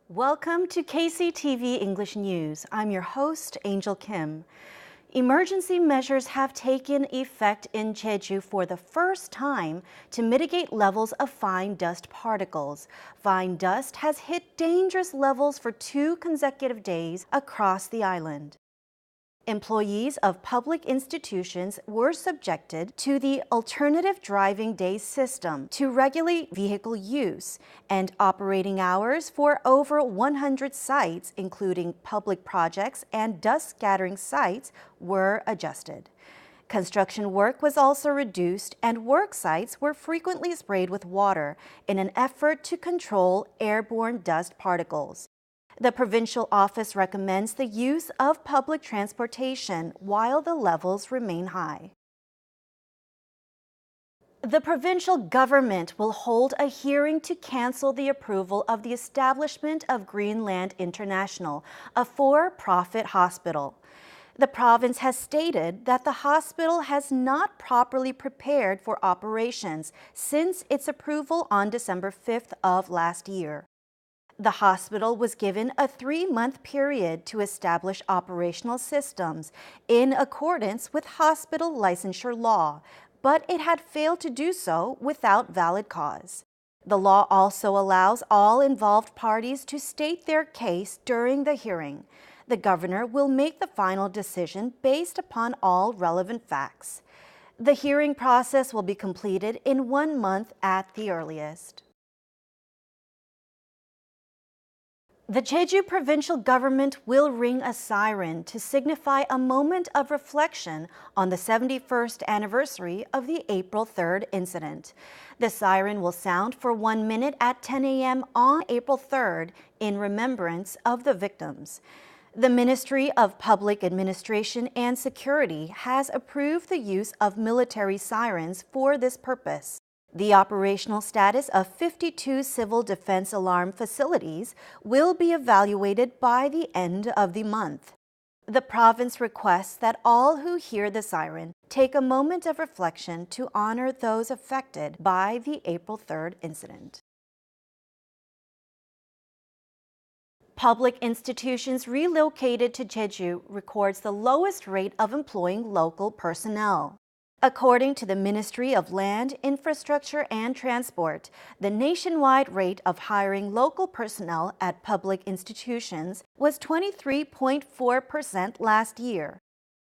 Welcome to KCTV English News. I'm your host, Angel Kim. Emergency measures have taken effect in Jeju for the first time to mitigate levels of fine dust particles. Fine dust has hit dangerous levels for 2 consecutive days across the island. Employees of public institutions were subjected to the alternative driving day system to regulate vehicle use, and operating hours for over 100 sites, including public projects and dust scattering sites, were adjusted. Construction work was also reduced, and work sites were frequently sprayed with water in an effort to control airborne dust particles. The provincial office recommends the use of public transportation while the levels remain high. The provincial government will hold a hearing to cancel the approval of the establishment of Greenland International, a for-profit hospital. The province has stated that the hospital has not properly prepared for operations since its approval on December 5th of last year. The hospital was given a 3-month period to establish operational systems in accordance with hospital licensure law, but it had failed to do so without valid cause. The law also allows all involved parties to state their case during the hearing. The governor will make the final decision based upon all relevant facts. The hearing process will be completed in 1 month at the earliest. The Jeju provincial government will ring a siren to signify a moment of reflection on the 71st anniversary of the April 3rd incident. The siren will sound for 1 minute at 10 a.m. on April 3rd in remembrance of the victims. The Ministry of Public Administration and Security has approved the use of military sirens for this purpose. The operational status of 52 civil defense alarm facilities will be evaluated by the end of the month. The province requests that all who hear the siren take a moment of reflection to honor those affected by the April 3rd incident. Public institutions relocated to Jeju records the lowest rate of employing local personnel. According to the Ministry of Land, Infrastructure and Transport, the nationwide rate of hiring local personnel at public institutions was 23.4% last year.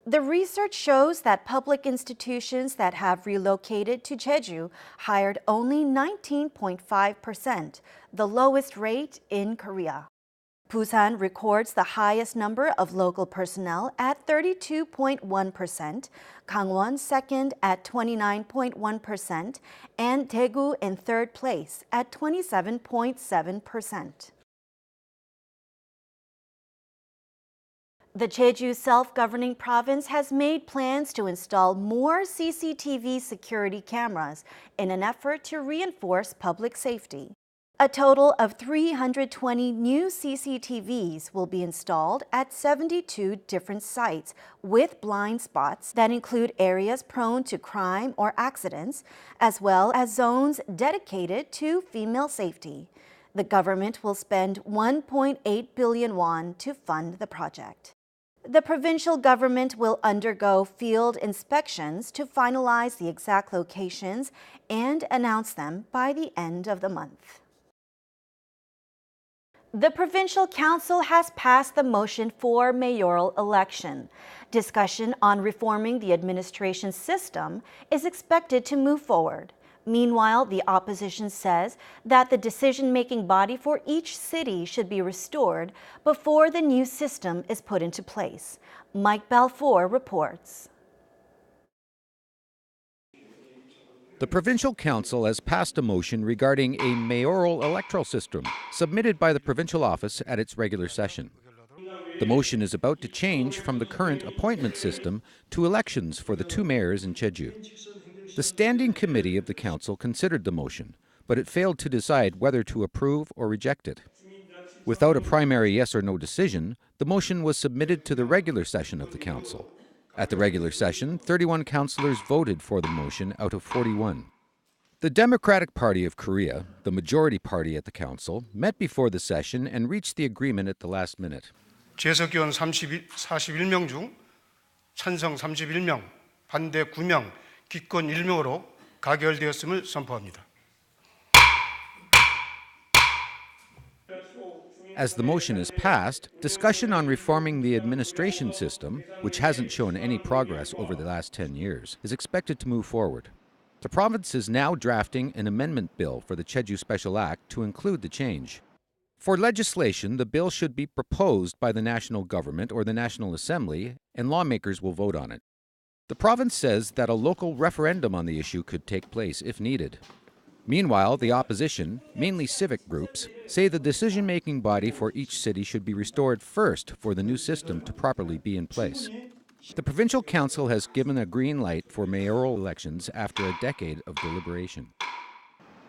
The research shows that public institutions that have relocated to Jeju hired only 19.5%, the lowest rate in Korea. Busan records the highest number of local personnel at 32.1%, Gangwon second at 29.1%, and Daegu in third place at 27.7%. The Jeju self-governing province has made plans to install more CCTV security cameras in an effort to reinforce public safety. A total of 320 new CCTVs will be installed at 72 different sites with blind spots that include areas prone to crime or accidents, as well as zones dedicated to female safety. The government will spend 1.8 billion won to fund the project. The provincial government will undergo field inspections to finalize the exact locations and announce them by the end of the month. The Provincial Council has passed the motion for mayoral election. Discussion on reforming the administration system is expected to move forward. Meanwhile, the opposition says that the decision-making body for each city should be restored before the new system is put into place. Mike Balfour reports. The Provincial Council has passed a motion regarding a mayoral electoral system submitted by the provincial office at its regular session. The motion is about to change from the current appointment system to elections for the 2 mayors in Jeju. The Standing Committee of the Council considered the motion, but it failed to decide whether to approve or reject it. Without a primary yes or no decision, the motion was submitted to the regular session of the Council. At the regular session, 31 councillors voted for the motion out of 41. The Democratic Party of Korea, the majority party at the council, met before the session and reached the agreement at the last minute. 재석의원 41명 중 찬성 31명, 반대 9명, 기권 1명으로 가결되었음을 선포합니다. As the motion is passed, discussion on reforming the administration system, which hasn't shown any progress over the last 10 years, is expected to move forward. The province is now drafting an amendment bill for the Jeju Special Act to include the change. For legislation, the bill should be proposed by the national government or the National Assembly, and lawmakers will vote on it. The province says that a local referendum on the issue could take place if needed. Meanwhile, the opposition, mainly civic groups, say the decision-making body for each city should be restored first for the new system to properly be in place. The provincial council has given a green light for mayoral elections after a decade of deliberation.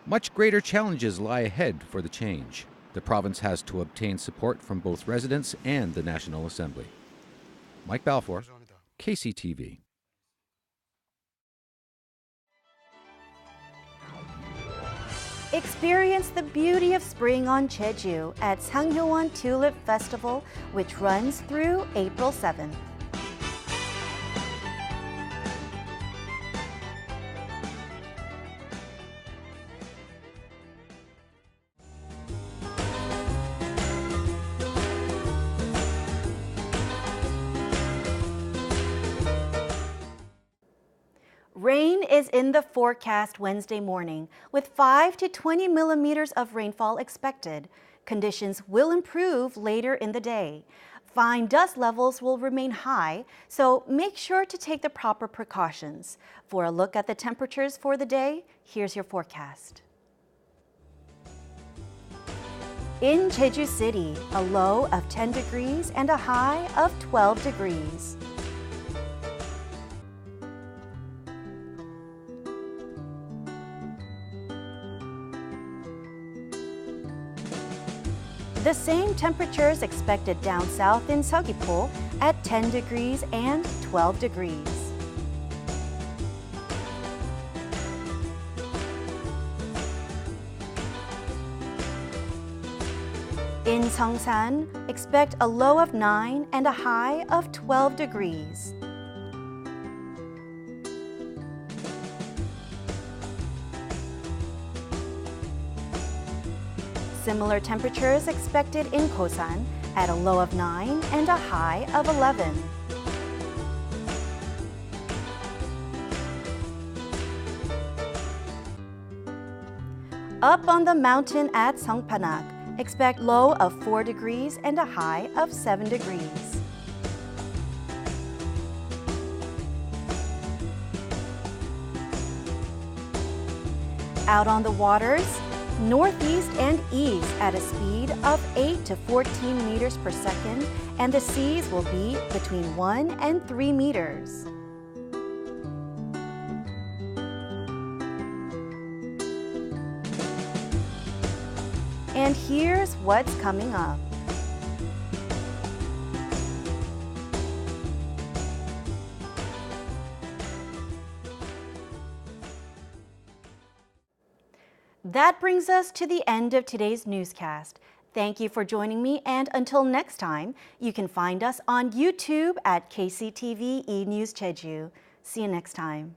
Much greater challenges lie ahead for the change. The province has to obtain support from both residents and the National Assembly. Mike Balfour, KCTV. Experience the beauty of spring on Jeju at Sanghyowan Tulip Festival, which runs through April 7th. Rain is in the forecast Wednesday morning, with 5 to 20 millimeters of rainfall expected. Conditions will improve later in the day. Fine dust levels will remain high, so make sure to take the proper precautions. For a look at the temperatures for the day, here's your forecast. In Jeju City, a low of 10 degrees and a high of 12 degrees. The same temperatures expected down south in Seogwipo at 10 degrees and 12 degrees. In Seongsan, expect a low of 9 and a high of 12 degrees. Similar temperatures expected in Kosan at a low of 9 and a high of 11. Up on the mountain at Songpanak, expect low of 4 degrees and a high of 7 degrees. Out on the waters, northeast and east at a speed of 8 to 14 meters per second, and the seas will be between 1 and 3 meters. And here's what's coming up. That brings us to the end of today's newscast. Thank you for joining me, and until next time, you can find us on YouTube at KCTV E News Jeju. See you next time.